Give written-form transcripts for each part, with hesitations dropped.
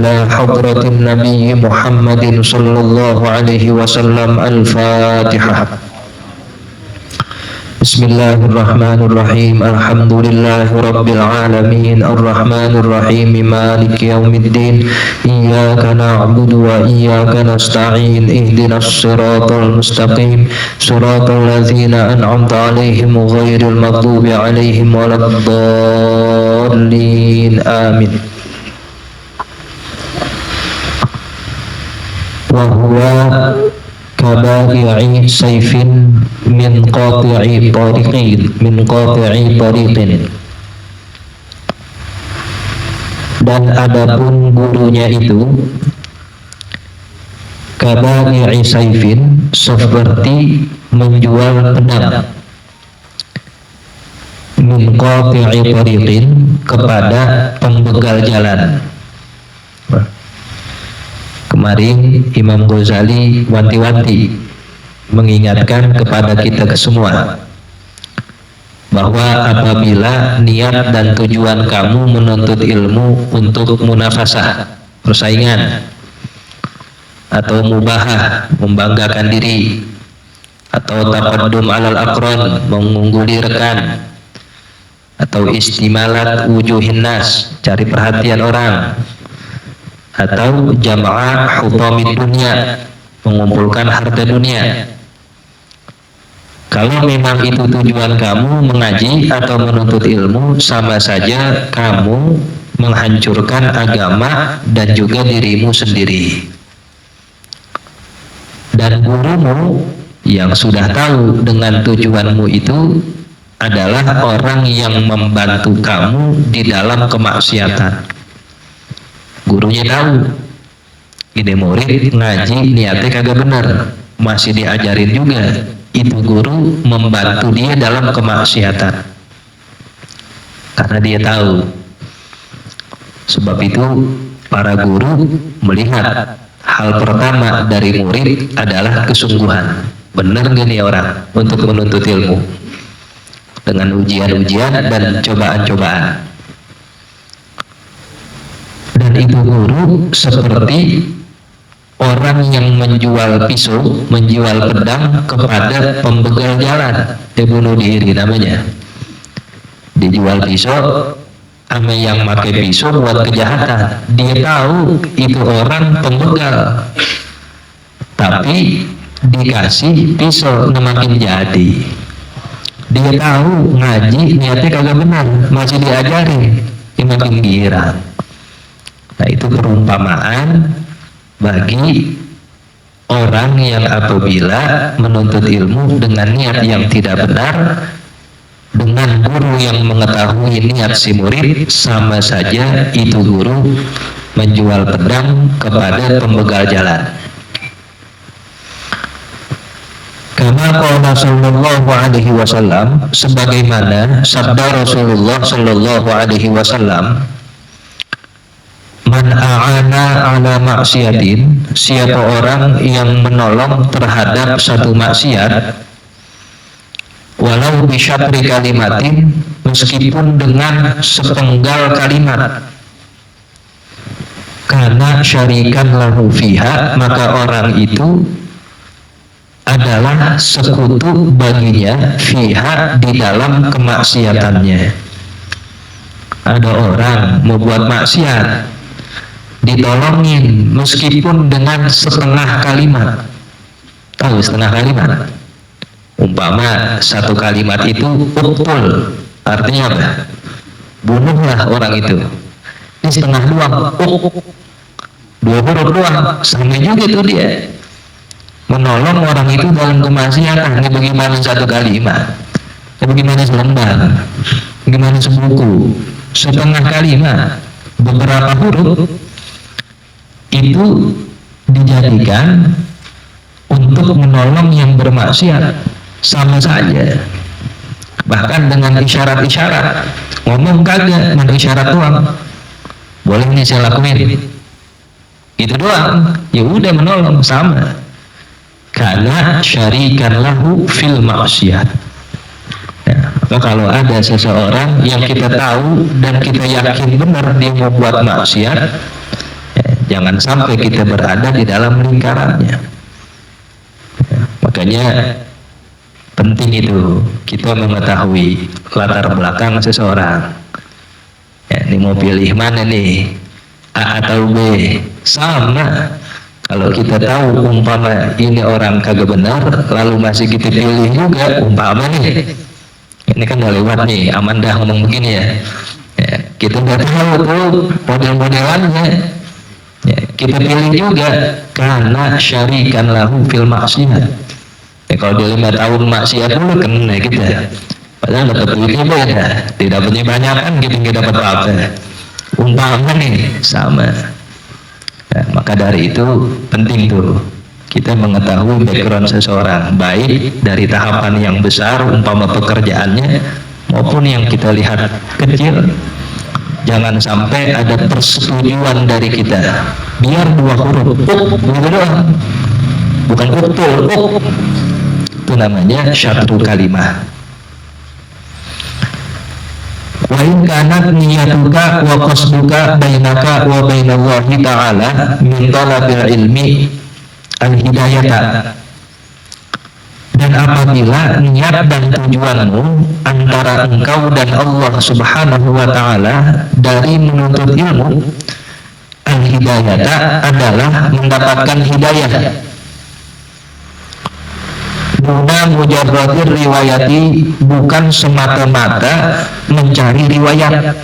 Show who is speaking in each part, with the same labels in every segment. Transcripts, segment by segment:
Speaker 1: إلى حضرة النبي محمد صلى الله عليه وسلم. الفاتحة. بسم الله الرحمن الرحيم. الحمد لله رب العالمين الرحمن الرحيم مالك يوم الدين. إياك نعبد وإياك نستعين. اهدنا الصراط المستقيم صراط الذين أنعمت عليهم غير المغضوب عليهم ولا الضالين. آمين. وهو كبائع سيف من قاطع طريق. Dan adapun gurunya itu kabai'i saifin, seperti menjual pedang, min qati'i tariqin, kepada pembegal jalan. Kemarin Imam Ghazali wanti-wanti mengingatkan kepada kita semua bahwa apabila niat dan tujuan kamu menuntut ilmu untuk munafasah, persaingan, atau mubahah, membanggakan diri, atau taqaddum alal aqran, mengungguli rekan, atau istimalat wujuhin nas, cari perhatian orang, atau jama'ah hutamid dunia, mengumpulkan harta dunia. Kalau memang itu tujuan kamu mengaji atau menuntut ilmu, sama saja kamu menghancurkan agama dan juga dirimu sendiri. Dan gurumu yang sudah tahu dengan tujuanmu itu adalah orang yang membantu kamu di dalam kemaksiatan. Gurunya tahu ini murid ngaji niatnya kagak benar, masih diajarin juga. Itu guru membantu dia dalam kemaksiatan karena dia tahu. Sebab itu para guru melihat hal pertama dari murid adalah kesungguhan. Benar gak nih orang untuk menuntut ilmu dengan ujian-ujian dan cobaan-cobaan. Dan itu guru seperti orang yang menjual pisau, menjual pedang kepada pembegal jalan, bunuh diri namanya. Dijual pisau sama yang pakai pisau buat kejahatan. Dia tahu itu orang pembegal, tapi dikasih pisau makin jadi. Dia tahu ngaji niatnya kagak benar, masih diajarin, makin girang. Nah, itu perumpamaan bagi orang yang apabila menuntut ilmu dengan niat yang tidak benar, dengan guru yang mengetahui niat si murid, sama saja itu guru menjual pedang kepada pembegal jalan. Kama qala sallallahu alaihi wasallam, sebagaimana sabda Rasulullah sallallahu alaihi wasallam, man a'ana ala maksiatin, siapa orang yang menolong terhadap satu maksiat, walau bisyatri kalimatin, meskipun dengan sepenggal kalimat, karena syarikan lahu fiha, maka orang itu adalah sekutu baginya fiha, di dalam kemaksiatannya. Ada orang mau buat maksiat, ditolongin meskipun dengan setengah kalimat. Tahu setengah kalimat? Umpama satu kalimat itu uktul, artinya apa? Bunuhlah orang itu. Ini setengah doang, dua huruf doang, sama juga tuh dia menolong orang itu dalam kemaksiatan. Ini bagaimana satu kalimat? Ini bagaimana selembar? Bagaimana sebuku? Setengah kalimat, beberapa huruf, itu dijadikan untuk menolong yang bermaksiat, sama saja. Bahkan dengan isyarat-isyarat, ngomong kagak, dengan isyarat doang, boleh nih saya lakuin, itu doang, ya udah menolong, sama. Karena syarikan lahu fil maksiat. Ya, maka kalau ada seseorang yang kita tahu dan kita yakin benar dia mau buat maksiat, jangan sampai kita berada di dalam lingkarannya. Makanya penting itu kita mengetahui latar belakang seseorang. Ya, ini mau pilih mana nih, A atau B? Sama. Kalau kita tahu umpama ini orang kagak benar, lalu masih kita pilih juga, umpama nih, ini kan udah lewat nih, Amanda ngomong begini ya, kita nggak tahu tuh model-modelannya, ya, kita pilih juga karena syarikan lahu fil maksiat. Ya, kalau dia 5 tahun maksiat dulu kena kita, padahal dapat duitnya beda, tidak punya banyak kan kita nggak dapat apa-apa. Umpama nih sama. Nah, maka dari itu penting tuh kita mengetahui background seseorang, baik dari tahapan yang besar umpama pekerjaannya maupun yang kita lihat kecil. Jangan sampai ada persetujuan dari kita, biar 2 huruf begitu doang, bukan betul itu namanya syatru kalimah. Wa in kanat niyatuka wa qasduka bainaka wa bainallahi ta'ala min talabil ilmi al-hidayata. Dan apabila niat dan tujuanmu antara engkau dan Allah Subhanahu wa ta'ala dari menuntut ilmu, al-hidayata adalah mendapatkan hidayah, Duna mujarradir riwayati, bukan semata-mata mencari riwayat.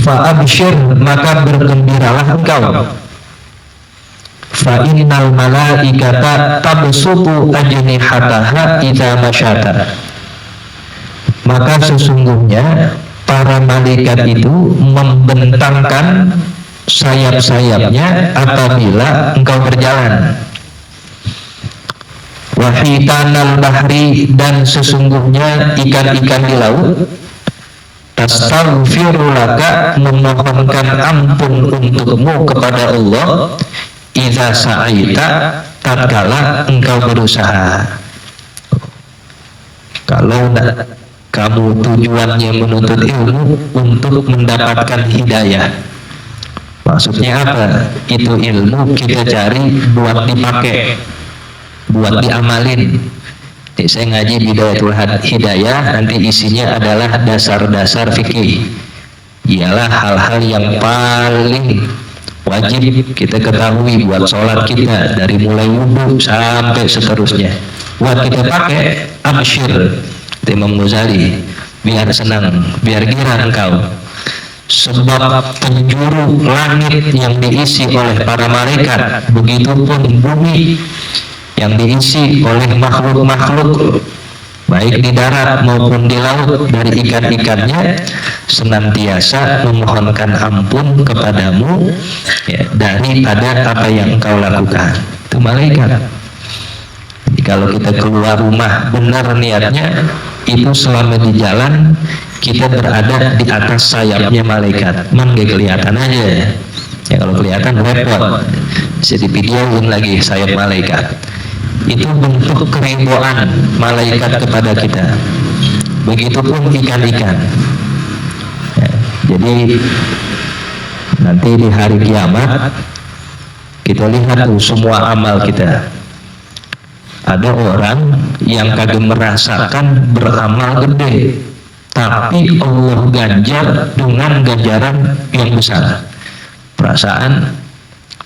Speaker 1: Fa'abshir, maka bergembiralah engkau. Fa'innal malaikata tabsutu ajnihataha idza masyata. Maka sesungguhnya para malaikat itu membentangkan sayap-sayapnya apabila engkau berjalan. Wahitanal bahri, dan sesungguhnya ikan-ikan di laut tastaghfirulaka, memohonkan ampun untukmu kepada Allah, idza sa'aita, tatkala engkau berusaha. Kalau kamu tujuannya menuntut ilmu untuk mendapatkan hidayah, maksudnya apa? Itu ilmu kita cari buat dipakai, buat diamalin. Jadi saya ngaji Bidayatul Hidayah, nanti isinya adalah dasar-dasar fikih, ialah hal-hal yang paling wajib kita ketahui buat sholat kita, dari mulai wudhu sampai seterusnya, buat kita pakai. Absyir, Imam Ghazali, biar senang, biar girang engkau, sebab penjuru langit yang diisi oleh para malaikat, begitupun bumi yang diisi oleh makhluk-makhluk baik di darat maupun di laut dari ikan-ikannya, senantiasa memohonkan ampun kepadamu ya, daripada apa yang engkau lakukan. Itu malaikat. Jadi kalau kita keluar rumah benar niatnya, itu selama di jalan kita berada di atas sayapnya malaikat. Man gak kelihatan aja ya, kalau kelihatan repot, bisa divideoin lagi sayap malaikat. Itu bentuk keribuan malaikat kepada kita. Begitupun ikan-ikan ya, jadi nanti di hari kiamat kita lihat tuh semua amal kita. Ada orang yang kagak merasakan beramal gede, tapi Allah ganjar dengan ganjaran yang besar. Perasaan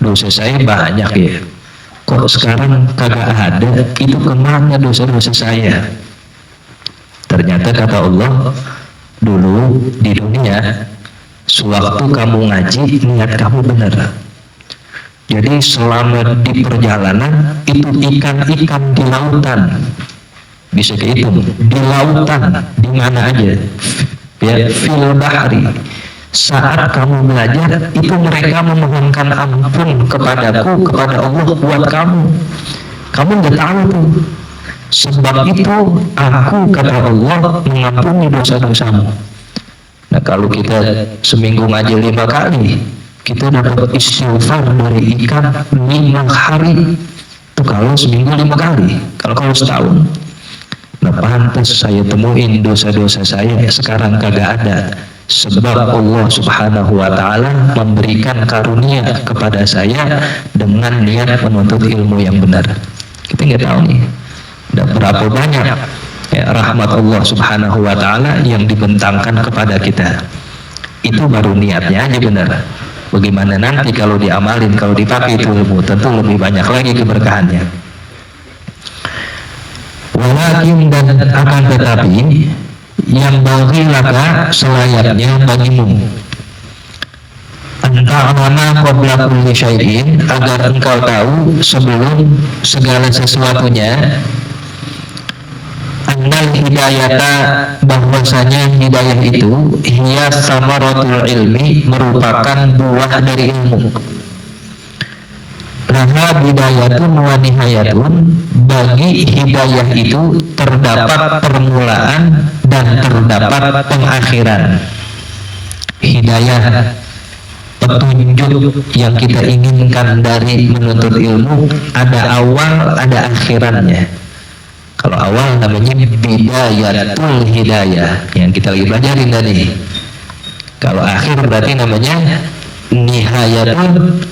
Speaker 1: dosa saya banyak ya, kok sekarang kagak ada, itu kemana dosa-dosa saya? Ternyata kata Allah, dulu di dunia sewaktu kamu ngaji niat kamu benar, jadi selama di perjalanan itu ikan-ikan di lautan bisa dihitung, di lautan di mana aja ya, fil bahri. Saat kamu belajar itu mereka memohonkan ampun kepadaku, kepada Allah buat kamu nggak tahu tuh. Sebab itu aku, kata Allah, mengampuni dosa-dosamu. Nah kalau kita seminggu ngaji 5 kali, kita dapat istighfar dari ikan 5 hari. Itu kalau seminggu 5 kali. Kalau setahun, nah pantas saya temuin dosa-dosa saya sekarang kagak ada. sebab Allah Subhanahu wa Ta'ala memberikan karunia kepada saya dengan niat menuntut ilmu yang benar. Kita nggak tahu nih, dan berapa banyak ya, rahmat Allah Subhanahu wa Ta'ala yang dibentangkan kepada kita. Itu baru niatnya aja benar. Bagaimana nanti kalau diamalin, kalau dipakai itu ilmu, tentu lebih banyak lagi keberkahannya. Walakin, dan akan tetapi, yang bagi laka selayaknya bagimu anta'lama qabla kulli syai'in, agar engkau tahu sebelum segala sesuatunya, annal hidayata, bahwasanya hidayah itu hiya samaratul ilmi, merupakan buah dari ilmu. Laha bidayatun wa nihayatun, bagi hidayah itu terdapat permulaan dan terdapat pengakhiran. Hidayah, petunjuk yang kita inginkan dari menuntut ilmu, ada awal, ada akhirannya. Kalau awal namanya bidayatul hidayah yang kita lagi pelajarin tadi. Kalau akhir berarti namanya nihayatul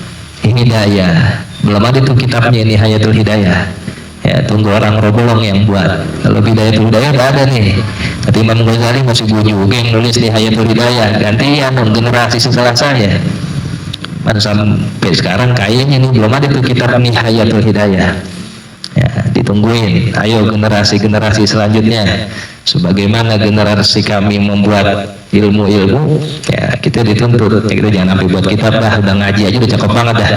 Speaker 1: hidayah. Belum ada tuh kitabnya Nihayatul Hidayah. Ya, tunggu orang Robolong yang buat. Kalau Bidayatul Hidayah udah ada nih. Tapi Imam Ghazali masih juga yang nulis Nihayatul Hidayah. Gantian dong generasi setelah saya. Dan sampai sekarang kayaknya nih belum ada tuh kitab Nihayatul Hidayah. Ya, ditungguin. Ayo generasi-generasi selanjutnya. Sebagaimana generasi kami membuat ilmu-ilmu, ya kita dituntut. Ya, kita jangan sampai buat kitab dah, udah ngaji aja udah cakep banget dah.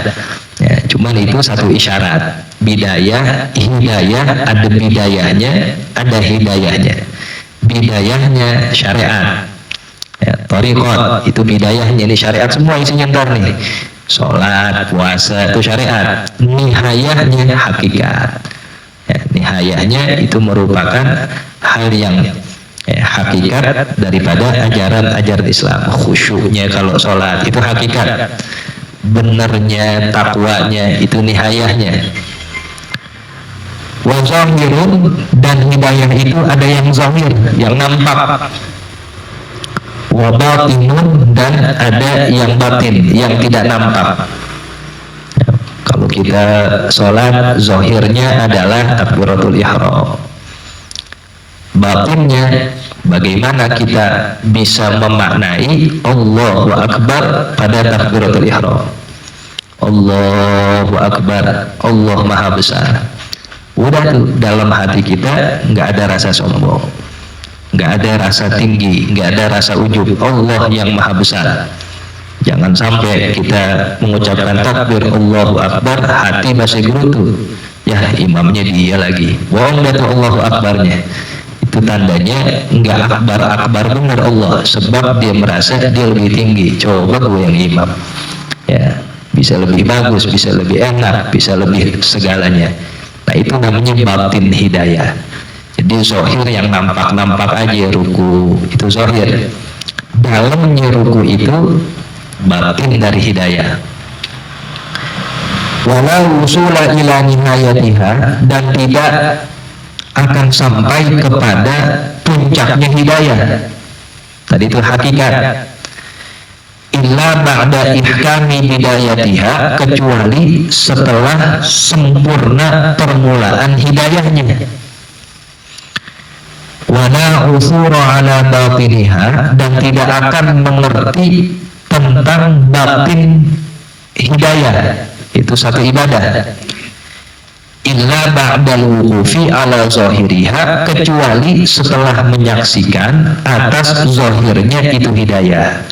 Speaker 1: Ya, cuman itu satu isyarat. Bidayah, hidayah, ada bidayahnya, ada hidayahnya. Bidayahnya syariat. Ya, thariqat itu bidayahnya, ini syariat semua isinya ntar nih. Sholat, puasa itu syariat. Nihayahnya hakikat. Ya, nihayahnya itu merupakan hal yang hakikat daripada ajaran Islam. Khusyuknya kalau sholat itu hakikat. Benernya, takwanya itu nihayahnya. Wa zahirun, dan hidayah itu ada yang zahir, yang nampak. Wa batinun, dan ada yang batin, yang tidak nampak. Ya, kalau kita sholat, zahirnya adalah takbiratul ihram. Batinnya, bagaimana kita bisa memaknai Allahu Akbar pada takbiratul ihram. Allahu Akbar, Allah Maha Besar. Udah tuh dalam hati kita nggak ada rasa sombong, nggak ada rasa tinggi, nggak ada rasa ujub. Allah yang Maha Besar. Jangan sampai kita mengucapkan takbir Allahu Akbar, hati masih gerutu. Ya, imamnya dia lagi. Bohong dah tuh Allahu Akbarnya. Itu tandanya nggak akbar benar Allah, sebab dia merasa dia lebih tinggi. Coba gue yang imam, ya bisa lebih bagus, bisa lebih enak, bisa lebih segalanya. Nah itu namanya batin hidayah. Jadi zahir yang nampak-nampak aja, ruku itu zahir. Dalamnya ruku itu batin dari hidayah. Walau usula ila nihayatiha, dan tidak akan sampai kepada puncaknya hidayah. Tadi itu hakikat. Illa ba'da ihkami bidayatiha, kecuali setelah sempurna permulaan hidayahnya. Wala usura ala batiniha, dan tidak akan mengerti tentang batin hidayah. Itu satu ibadah. Illa ba'dal wuqufi ala zahiriha, kecuali setelah menyaksikan atas zahirnya itu hidayah.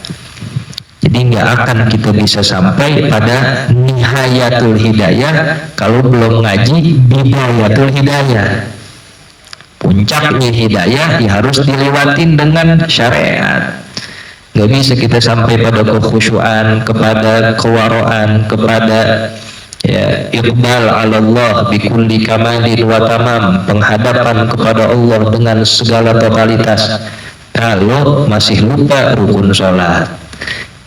Speaker 1: Jadi nggak akan kita bisa sampai pada nihayatul hidayah kalau belum ngaji bidayatul hidayah. Puncaknya hidayah ya harus dilewatin dengan syariat. Nggak bisa kita sampai pada kekhusyuan, kepada kewaraan, kepada ya iqbal ala Allah bikulli kamalin wa tamam, penghadapan kepada Allah dengan segala totalitas kalau masih lupa rukun sholat.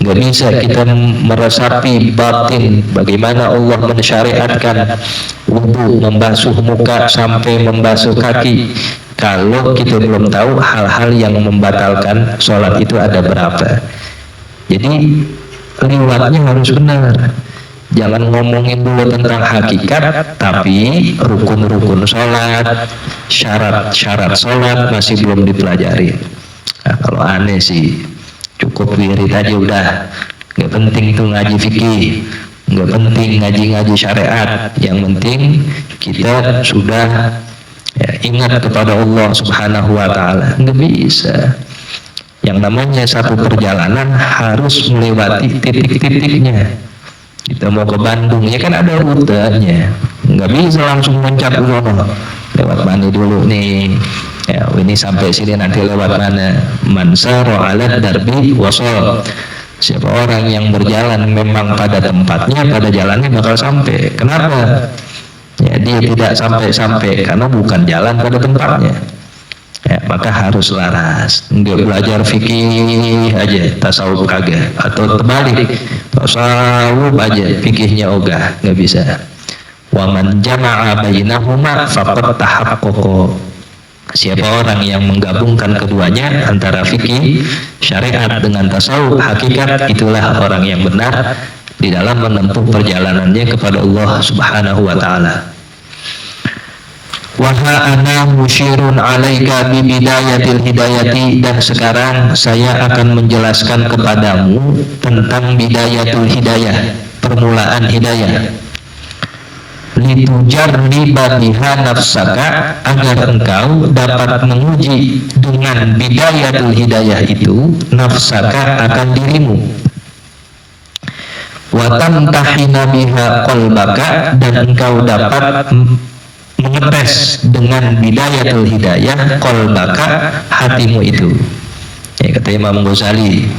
Speaker 1: Nggak bisa kita meresapi batin bagaimana Allah mensyariatkan wudu, membasuh muka sampai membasuh kaki, kalau kita belum tahu hal-hal yang membatalkan sholat itu ada berapa. Jadi riwayatnya harus benar. Jangan ngomongin dulu tentang hakikat, tapi rukun-rukun sholat, syarat-syarat sholat masih belum dipelajari. Nah, kalau aneh sih, cukup wirid aja udah. Nggak penting tuh ngaji fikih, nggak penting ngaji-ngaji syariat. Yang penting kita sudah ingat kepada Allah Subhanahu wa Ta'ala. Nggak bisa. Yang namanya satu perjalanan harus melewati titik-titiknya. Kita mau ke Bandung, ya kan ada rutenya, nggak bisa langsung loncat dulu, lewat mana dulu nih, ya ini sampai sini nanti lewat mana. Mansaro alat darbi wasol, siapa orang yang berjalan memang pada tempatnya, pada jalannya bakal sampai. Kenapa? Ya dia tidak sampai-sampai karena bukan jalan pada tempatnya. Ya, maka harus laras. Nggak belajar fikih aja, tasawuf kagak, atau terbalik, tasawuf aja, fikihnya ogah, nggak bisa. Wa man jama'a bainahuma faqad tahaqqaqa. Siapa orang yang menggabungkan keduanya antara fikih syariat dengan tasawuf hakikat, itulah orang yang benar di dalam menempuh perjalanannya kepada Allah Subhanahu wa Ta'ala. Waha ana musyirun alaika bi bidayatil hidayati, dan sekarang saya akan menjelaskan kepadamu tentang bidayatul hidayah, permulaan hidayah. Litujarriba biha nafsaka, agar engkau dapat menguji dengan bidayatul hidayah itu nafsaka, akan dirimu. Wa tamtahina biha qalbaka, dan engkau dapat mengetes dengan bidayatul hidayah qalbaka, hatimu itu. Ya, kata Imam Ghazali,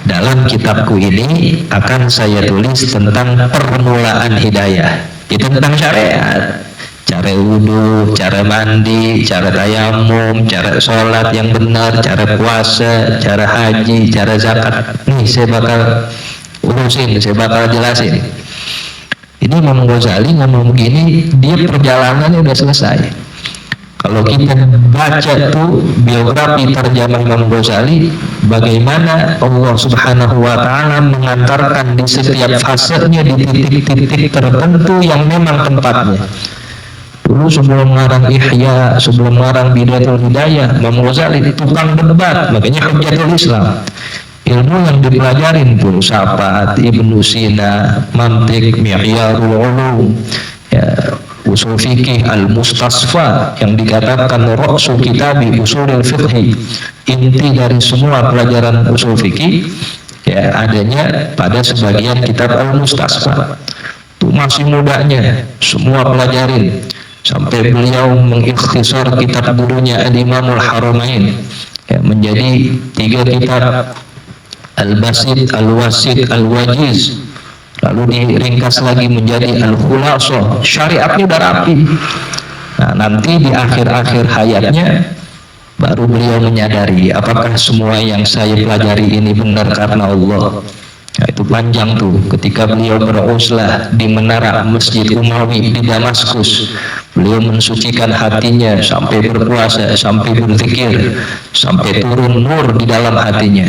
Speaker 1: dalam kitabku ini akan saya tulis tentang permulaan hidayah. Itu tentang syariat, cara wudhu, cara mandi, cara tayamum, cara sholat yang benar, cara puasa, cara haji, cara zakat. Nih saya bakal urusin, saya bakal jelasin. Ini Imam Ghazali ngomong begini, dia perjalanannya udah selesai. Kalau kita baca tuh biografi terjemah Imam Ghazali, bagaimana Allah Subhanahu wa Ta'ala mengantarkan di setiap fasenya di titik-titik tertentu yang memang tempatnya. Dulu sebelum ngarang Ihya, sebelum ngarang Bidayatul Hidayah, Imam Ghazali tukang debat, makanya Hujjatul Islam. Ilmu yang dipelajarin filsafat, Ibnu Sina, mantik, mi'yarul ulum, ya, usul fikih al-mustasfa yang dikatakan ra'su kitabi usulil fiqhi, inti dari semua pelajaran usul fikih ya adanya pada sebagian kitab al-mustasfa. Itu masih mudanya, semua pelajarin sampai beliau mengikhtisar kitab gurunya Al-Imamul Haramain ya, menjadi 3 kitab, Al-Basit, Al-Wasit, Al-Wajiz, lalu diringkas lagi menjadi Al-Khulasoh. Syariatnya udah rapi. Nah, nanti di akhir-akhir hayatnya baru beliau menyadari apakah semua yang saya pelajari ini benar karena Allah. Nah, itu panjang tuh ketika beliau beruzlah di menara Masjid Umawi di Damaskus. Beliau mensucikan hatinya sampai berpuasa, sampai berzikir, sampai turun nur di dalam hatinya.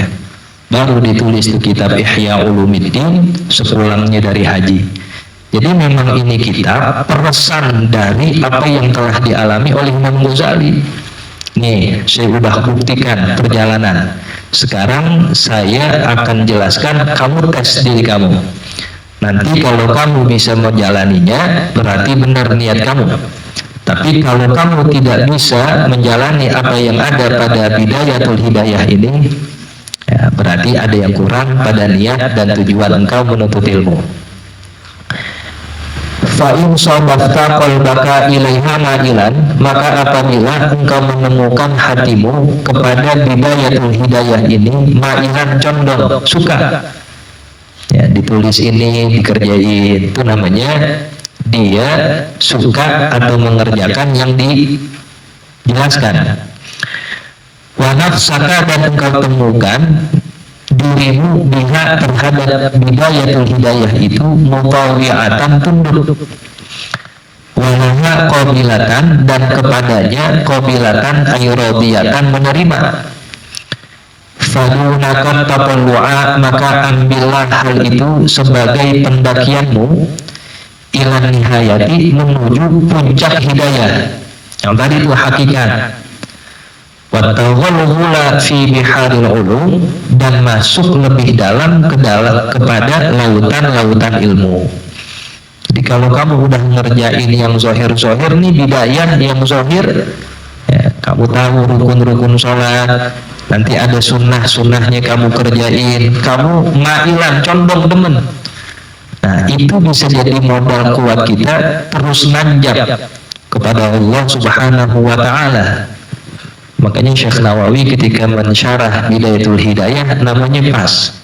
Speaker 1: Baru ditulis di kitab Ihya Ulumuddin sepulangnya dari haji. Jadi memang ini kitab peresan dari apa yang telah dialami oleh Imam Ghazali. Nih, saya sudah buktikan perjalanan. Sekarang saya akan jelaskan, kamu tes diri kamu. Nanti kalau kamu bisa menjalaninya, berarti benar niat kamu. Tapi kalau kamu tidak bisa menjalani apa yang ada pada Bidayatul Hidayah ini, ya, berarti ada yang kurang pada niat dan tujuan engkau menuntut ilmu. Fa'in sabafta qalbaka ilaiha ma'ilan, maka apabila engkau menemukan hatimu kepada Bidayatul Hidayah ini ma'ilan, condong, suka, ya, ditulis ini, dikerjain, itu namanya dia suka atau mengerjakan yang dijelaskan. Wa nafsaka, dan engkau temukan dirimu biha terhadap Bidayatul Hidayah itu mutawi'atan, tunduk. walaha qabilatan, dan kepadanya qabilatan ayrodiyatan, menerima. Fadunakan tatallua, maka ambillah hal itu sebagai pendakianmu, ilan nihayati, menuju puncak hidayah. Yang tadi itu hakikat. Wattaghalghula fi biharil ulum, dan masuk lebih dalam kepada lautan-lautan ilmu. Jadi kalau kamu udah ngerjain yang zohir-zohir nih, bidayah yang zohir, ya, kamu tahu rukun-rukun sholat, nanti ada sunnah-sunnahnya kamu kerjain, kamu mailan, condong demen. Nah, itu bisa jadi modal kuat kita terus nanjak kepada Allah Subhanahu wa Ta'ala. Makanya Syekh Nawawi ketika mensyarah Bidayatul Hidayah namanya pas,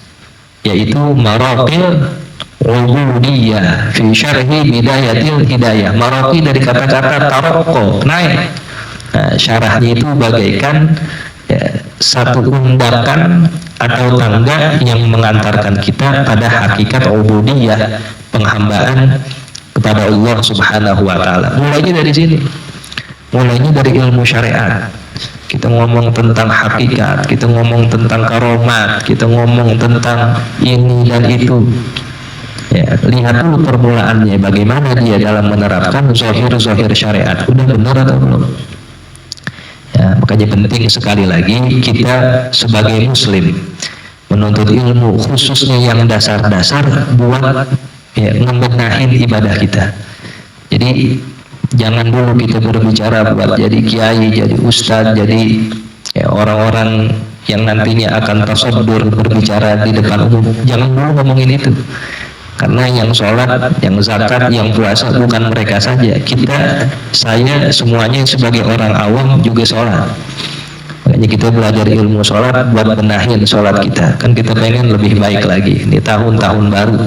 Speaker 1: yaitu Maraqil Ubudiyah fi syarhi Bidayatil Hidayah. Maraqi dari kata-kata taraqqa, naik. Nah, syarahnya itu bagaikan ya, satu undakan atau tangga yang mengantarkan kita pada hakikat ubudiyah, penghambaan kepada Allah Subhanahu wa Ta'ala. Mulainya dari sini, mulainya dari ilmu syariat. Kita ngomong tentang hakikat, kita ngomong tentang karomat, kita ngomong tentang ini dan itu. Ya, lihat dulu permulaannya, bagaimana dia dalam menerapkan zohir-zohir syariat. Udah benar atau belum? Ya, makanya penting sekali lagi kita sebagai muslim menuntut ilmu, khususnya yang dasar-dasar, buat ya, ngebenahin ibadah kita. Jadi jangan dulu kita berbicara buat jadi kiai, jadi ustadz, jadi ya, orang-orang yang nantinya akan tasadur berbicara di depan umum. Jangan dulu ngomongin itu. Karena yang sholat, yang zakat, yang puasa bukan mereka saja. Saya semuanya sebagai orang awam juga sholat. Makanya kita belajar ilmu sholat buat benahin sholat kita. Kan kita pengen lebih baik lagi. Ini tahun-tahun baru.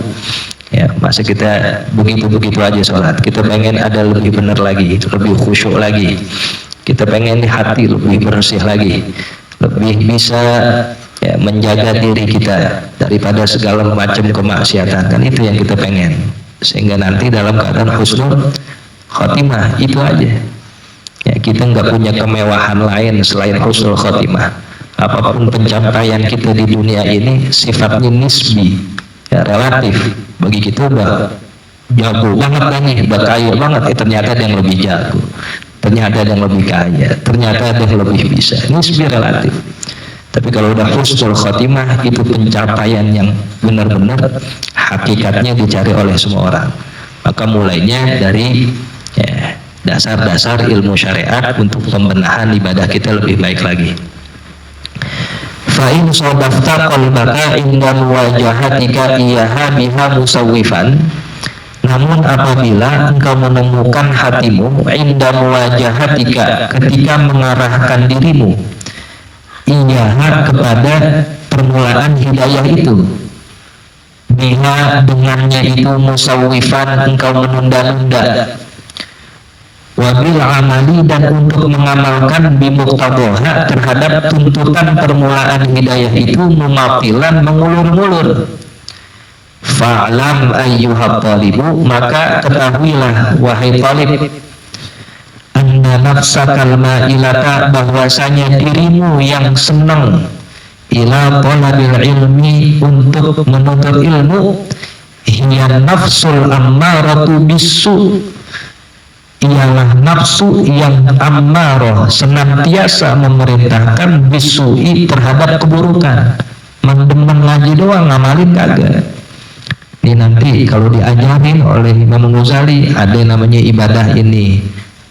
Speaker 1: Ya, masa kita begitu-begitu aja sholat. Kita pengen ada lebih benar lagi, lebih khusyuk lagi. Kita pengen hati lebih bersih lagi, lebih bisa ya, menjaga diri kita daripada segala macam kemaksiatan. Kan itu yang kita pengen, sehingga nanti dalam keadaan husnul khotimah. Itu aja ya, kita nggak punya kemewahan lain selain husnul khotimah. Apapun pencapaian kita di dunia ini sifatnya nisbi, ya, relatif. Bagi kita udah jago banget nih, udah kaya banget, ternyata ada yang lebih jago, ternyata ada yang lebih kaya, ternyata ada yang lebih bisa. Nisbi, relatif. Tapi kalau udah husnul khotimah, itu pencapaian yang benar-benar hakikatnya dicari oleh semua orang. Maka mulainya dari ya, dasar-dasar ilmu syariat untuk pembenahan ibadah kita lebih baik lagi. Fa'in sodafta qalbaka inda muwajahatika iyaha biha musawwifan. Namun apabila engkau menemukan hatimu inda muwajahatika, ketika mengarahkan dirimu iyaha, kepada permulaan hidayah itu, biha, dengannya itu, musawwifan, engkau menunda-nunda, wabil amali, dan untuk mengamalkan bimuqtadhaha, terhadap tuntutan permulaan hidayah itu, mumafilan, mengulur-ngulur. Fa'lam ayyuhat talibu, maka ketahuilah wahai talib, anna nafsakal ma'ilata, bahwasanya dirimu yang senang, ila talabil ilmi, untuk menuntut ilmu, hiya nafsul ammaratu bisu, ialah nafsu yang ammarah, senantiasa memerintahkan bisui, terhadap keburukan. Mendemen ngaji doang, ngamalin kagak. Ini nanti kalau diajarin oleh Imam Ghazali, ada yang namanya ibadah ini,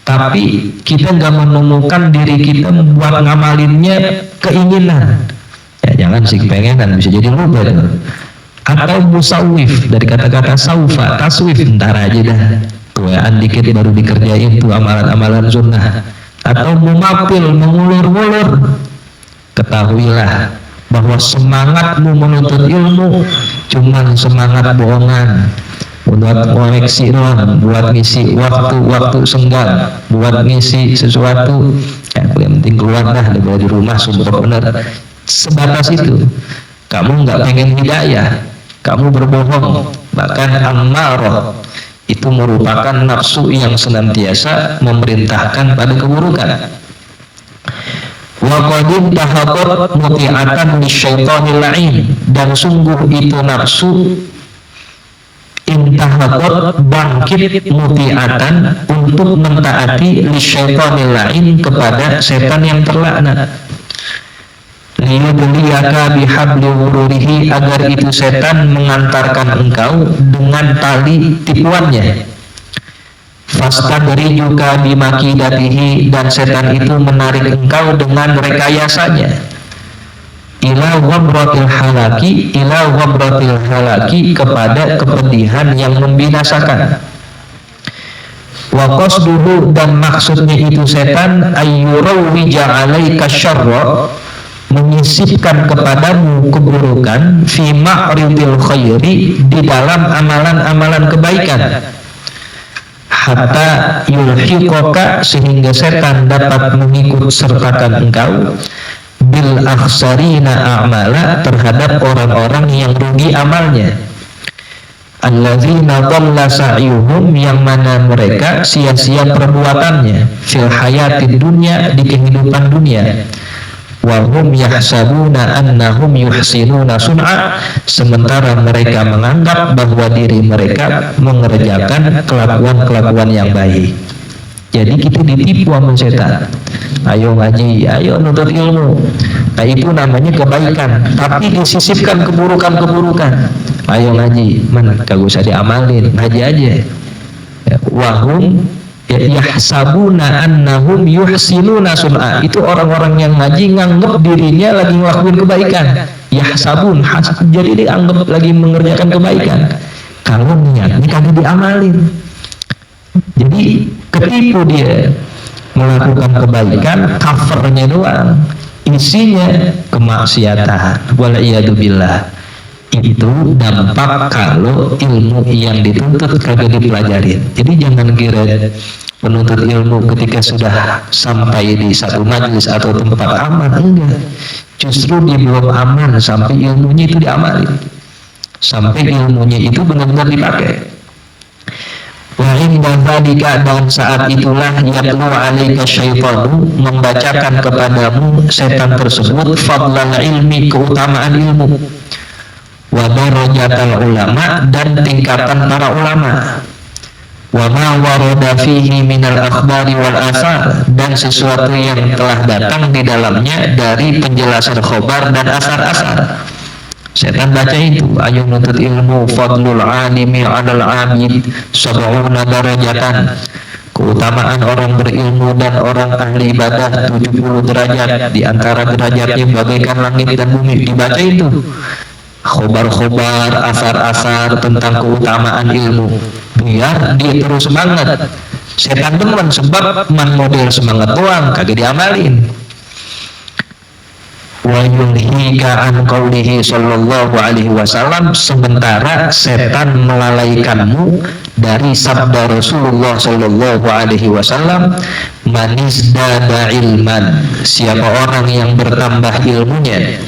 Speaker 1: tapi kita nggak menemukan diri kita buat ngamalinnya, keinginan. Ya jangan sih pengenan, bisa jadi lupa. Atau musawif, dari kata-kata saufa, taswif, ntar aja dah, tuaan dikit baru dikerjain tuh amalan-amalan sunnah. Atau mumapil, mengulur-ngulur. Ketahuilah bahwa semangatmu menuntut ilmu cuman semangat bohongan, buat koleksi doang, buat ngisi waktu senggang, buat ngisi sesuatu. Ya, yang penting keluar dah dari rumah sumpah benar. Sebatas itu. Kamu nggak pengen hidayah, kamu berbohong, bahkan ammarah, Itu merupakan nafsu yang senantiasa memerintahkan pada keburukan. Wa qad intahadat muti'atan lisyaitonil la'in, dan sungguh itu nafsu intahadat bangkit muti'atan untuk mentaati lisyaitonil la'in kepada setan yang terlaknat. Liyudliyaka bihabli wururihi, agar itu setan mengantarkan engkau dengan tali tipuannya. Fastadrijuka bimakidatihi, dan setan itu menarik engkau dengan rekayasanya. Ila ghamratil halaki, kepada kepedihan yang membinasakan. Wa qasduhu, dan maksudnya itu setan ayyurawwija 'alaika syarra, menyisipkan kepadamu keburukan, fi ma'ridil khairi, di dalam amalan-amalan kebaikan, hatta yulhiqaka, sehingga setan dapat mengikut sertakan engkau, bil akhsarina a'mala, terhadap orang-orang yang rugi amalnya, alladzina dhalla sa'yuhum, yang mana mereka sia-sia perbuatannya, fil hayatid dunya, di kehidupan dunia, wa hum yahsabuna annahum yuhsinuna sun'a, sementara mereka menganggap bahwa diri mereka mengerjakan kelakuan-kelakuan yang baik. Jadi kita ditipu sama setan. Ayo ngaji, ayo nuntut ilmu. Nah, itu namanya kebaikan, tapi disisipkan keburukan-keburukan. Ayo ngaji, kagak usah diamalin, ngaji aja. Wahum yahsabuna annahum yuhsinuna sun'a, itu orang-orang yang ngaji nganggap dirinya lagi ngelakuin kebaikan. Yahsabun, jadi dianggap lagi mengerjakan kebaikan, kalau niatnya kagak diamalin. Jadi ketipu dia melakukan kebaikan, covernya doang, isinya kemaksiatan. Wala'iyadzubillah. Itu dampak kalau ilmu yang dituntut kagak dipelajarin. Jadi jangan kira penuntut ilmu ketika sudah sampai di satu majelis atau tempat aman, enggak. Justru dia belum aman sampai ilmunya itu diamalin, sampai ilmunya itu benar-benar dipakai. Wa inda dzalika, dan saat itulah yatlu 'alaika syaitanu, membacakan kepadamu setan tersebut, fadlal ilmi, keutamaan ilmu, wa darajatal ulama, dan tingkatan para ulama, wa ma warada fihi minal akhbari wal athar, dan sesuatu yang telah datang di dalamnya dari penjelasan khobar dan asar-asar. Setan baca itu, ayo menuntut ilmu, fadlul alimi 'alal 'abid sab'una darajatan, keutamaan orang berilmu dan orang ahli ibadah 70 derajat, di antara derajatnya bagaikan langit dan bumi. Dibaca itu khobar-khobar, asar-asar tentang keutamaan ilmu, biar dia terus semangat. Setan demen, sebab model semangat doang kagak diamalin. Wa yulhika an qaulihi sallallahu alaihi wasallam, sementara setan melalaikanmu dari sabda Rasulullah sallallahu alaihi wasallam, manizdada ilman, siapa orang yang bertambah ilmunya,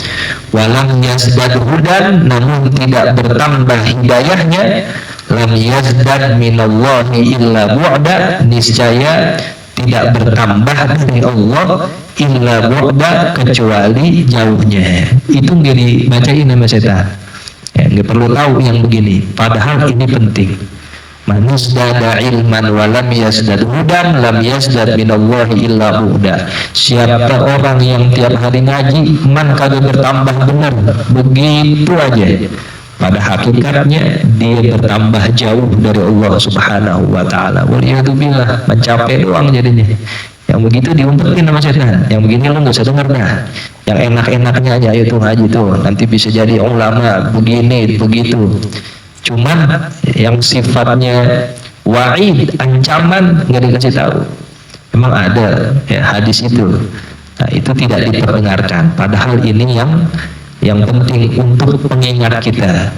Speaker 1: walam yazdad hudan, namun tidak bertambah hidayahnya, lam yazdad minallahi illa bu'da, niscaya tidak bertambah dari Allah illa bu'da, kecuali jauhnya. Itu nggak dibacain sama setan, ya, nggak perlu tahu yang begini, padahal ini penting. Manizdada ilman walam yazdad hudan lam yazdad minallahi illa bu'da, siapa orang yang tiap hari ngaji kagak bertambah benar, begitu aja, pada hakikatnya dia bertambah jauh dari Allah subhanahu wa ta'ala. Waliyadzubillah, mencapai doang jadinya. Yang begitu diumpetin sama setan, yang begini lo gak usah denger dah, yang enak-enaknya aja, ayo tuh ngaji tuh, nanti bisa jadi ulama begini begitu. Cuman yang sifatnya wa'id, ancaman, gak dikasih tahu. Emang ada ya hadis itu, nah itu tidak diperdengarkan, padahal ini yang penting untuk pengingat kita.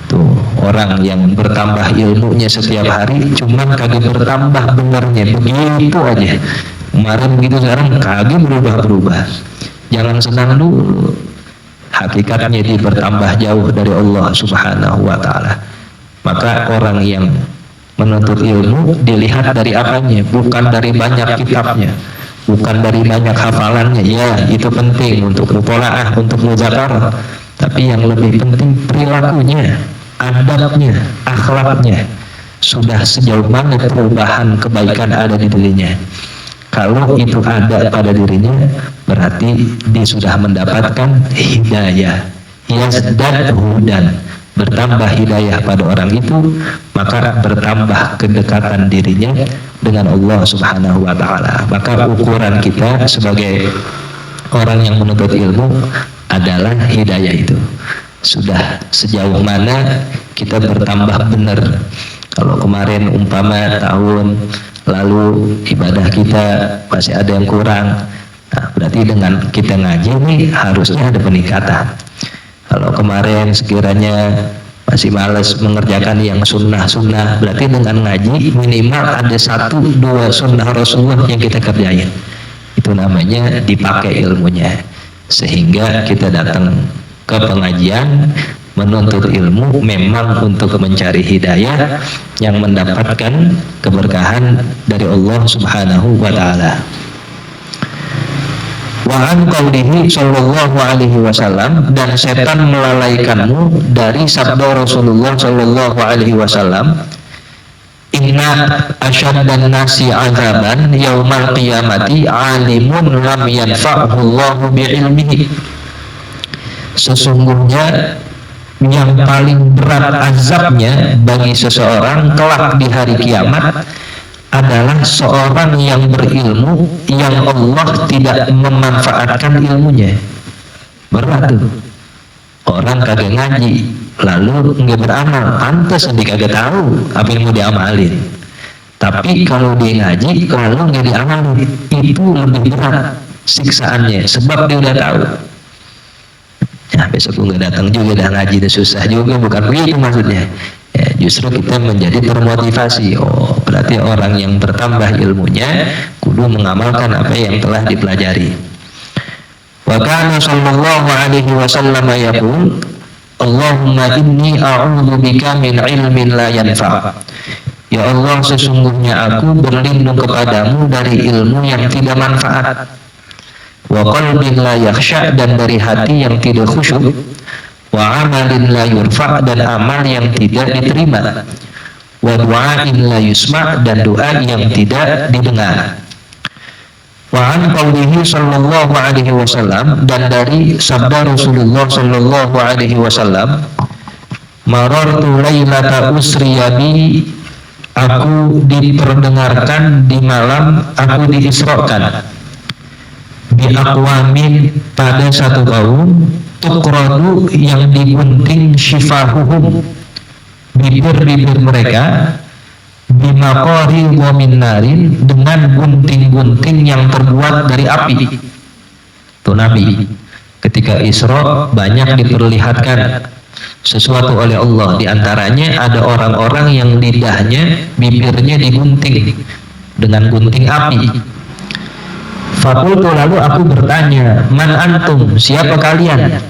Speaker 1: Tuh, orang yang bertambah ilmunya setiap hari, cuman kagak bertambah benernya, begitu aja. Kemarin begitu, sekarang kagak berubah-berubah. Jangan senang dulu, hakikatnya dia bertambah jauh dari Allah subhanahu wa ta'ala. Maka orang yang Menuntut ilmu dilihat dari apanya, bukan dari banyak kitabnya, bukan dari banyak hafalannya. Ya, itu penting untuk mutolaah, untuk muzakarah. Tapi yang lebih penting perilakunya, adabnya, akhlaknya. Sudah sejauh mana perubahan kebaikan ada di dirinya. Kalau itu ada pada dirinya, berarti dia sudah mendapatkan hidayah. Yazdad hudan, bertambah hidayah pada orang itu, maka bertambah kedekatan dirinya dengan Allah Subhanahu wa taala. Maka ukuran kita sebagai orang yang menuntut ilmu adalah hidayah itu. Sudah sejauh mana kita bertambah benar. Kalau kemarin umpama tahun lalu ibadah kita masih ada yang kurang, nah berarti dengan kita ngaji ini harusnya ada peningkatan. Kalau kemarin sekiranya masih malas mengerjakan yang sunnah-sunnah, berarti dengan ngaji minimal ada 1-2 sunnah Rasulullah yang kita kerjain. Itu namanya dipakai ilmunya. Sehingga kita datang ke pengajian menuntut ilmu memang untuk mencari hidayah yang mendapatkan keberkahan dari Allah Subhanahu wa taala. Wa an qaulihi sallallahu alaihi wasallam, dan setan melalaikanmu dari sabda Rasulullah sallallahu alaihi wasallam, inna asyaddan nasi azaban yaumal qiyamati alimun lam yanfa'hu Allahu bi'ilmihi. Sesungguhnya yang paling berat azabnya bagi seseorang kelak di hari kiamat adalah seorang yang berilmu yang Allah tidak memanfaatkan ilmunya. Berat tuh. Orang kagak ngaji lalu nggak beramal, pantas dia kagak tahu apa yang mau diamalin. Tapi kalau dia ngaji lalu nggak diamalin, itu lebih berat siksaannya, sebab dia udah tahu. Ya besok gue nggak datang juga, dah ngaji dah susah juga, bukan begitu maksudnya. Ya, justru kita menjadi termotivasi. Oh, berarti orang yang bertambah ilmunya kudu mengamalkan apa yang telah dipelajari. Wa kana sallallahu alaihi wasallam yaqul, Allahumma inni a'udzu bika min ilmin la yanfa'. Ya Allah, sesungguhnya aku berlindung kepadamu dari ilmu yang tidak manfaat. Wa qalbin la yakhsha, dan dari hati yang tidak khusyuk. Wa amalin la yurfa', dan amal yang tidak diterima. Wa du'ain la yusma', dan doa yang tidak didengar. Wa an qaulihi sallallahu alaihi wasallam, dan dari sabda Rasulullah sallallahu alaihi wasallam, marartu lailata usriya bi, aku diperdengarkan di malam aku diisrakan, bi aqwamin, pada satu kaum, tukradu, yang digunting syifahuhum, bibir-bibir mereka, bimaqari wa min narin, dengan gunting-gunting yang terbuat dari api. Tuh Nabi ketika Isra banyak diperlihatkan sesuatu oleh Allah. Di antaranya ada orang-orang yang lidahnya, bibirnya digunting dengan gunting api. Fakultu, lalu aku bertanya, man antum, siapa kalian?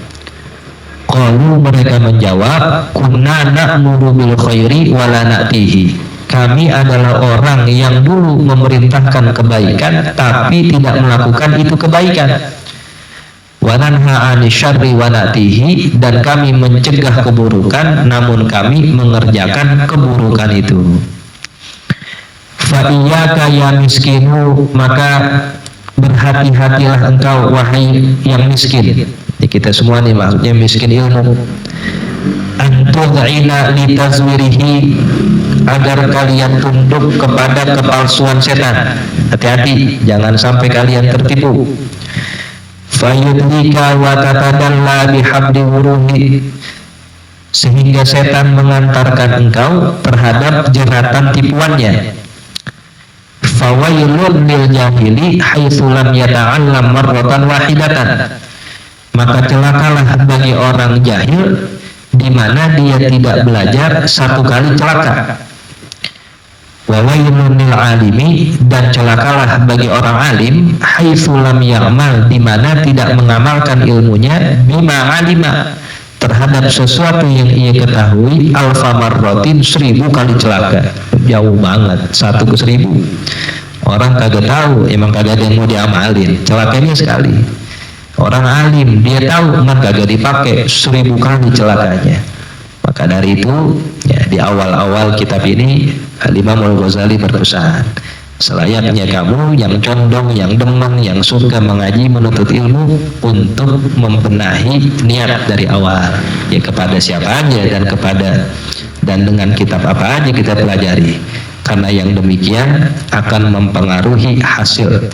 Speaker 1: Qalu, mereka menjawab, kunna na'muru bil khairi wa la na'tihi. Kami adalah orang yang dulu memerintahkan kebaikan tapi tidak melakukan itu kebaikan. Wa nanha 'anil syarri wa na'tihi, dan kami mencegah keburukan namun kami mengerjakan keburukan itu. Fa iyyaka ya miskinu, maka berhati-hatilah engkau wahai yang miskin. Ya, kita semua nih maksudnya miskin ilmu. Antud'ina li tazwirihi, agar kalian tunduk kepada kepalsuan setan. Hati-hati jangan sampai kalian tertipu. Fayudlika wa tatadalla bihabdi wuruhi, sehingga setan mengantarkan engkau terhadap jeratan tipuannya. Fawailun lil jahili haitsu lam yata'allam marratan wahidatan, maka celakalah bagi orang jahil di mana dia tidak belajar satu kali celaka. Wa wailun lil alimi, dan celakalah bagi orang alim haitsu lam ya'mal, di mana tidak mengamalkan ilmunya, bima alima, terhadap sesuatu yang ia ketahui alfa marrotin 1000 kali celaka. Jauh banget, 1 ke 1000. Orang kagak tahu, emang kagak ada yang mau diamalin, celakanya sekali. Orang alim, dia tahu, emang kagak dipakai, 1000 kali celakanya. Maka dari itu, ya, di awal-awal kitab ini Imam Al-Ghazali berpesan, selayaknya kamu yang condong, yang demen, yang suka mengaji, menuntut ilmu, untuk membenahi niat dari awal, ya kepada siapa aja dan dengan kitab apa aja kita pelajari, karena yang demikian akan mempengaruhi hasil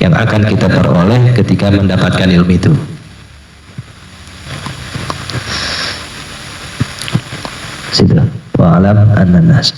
Speaker 1: yang akan kita peroleh ketika mendapatkan ilmu itu. Situ. Wa'alam an-nas.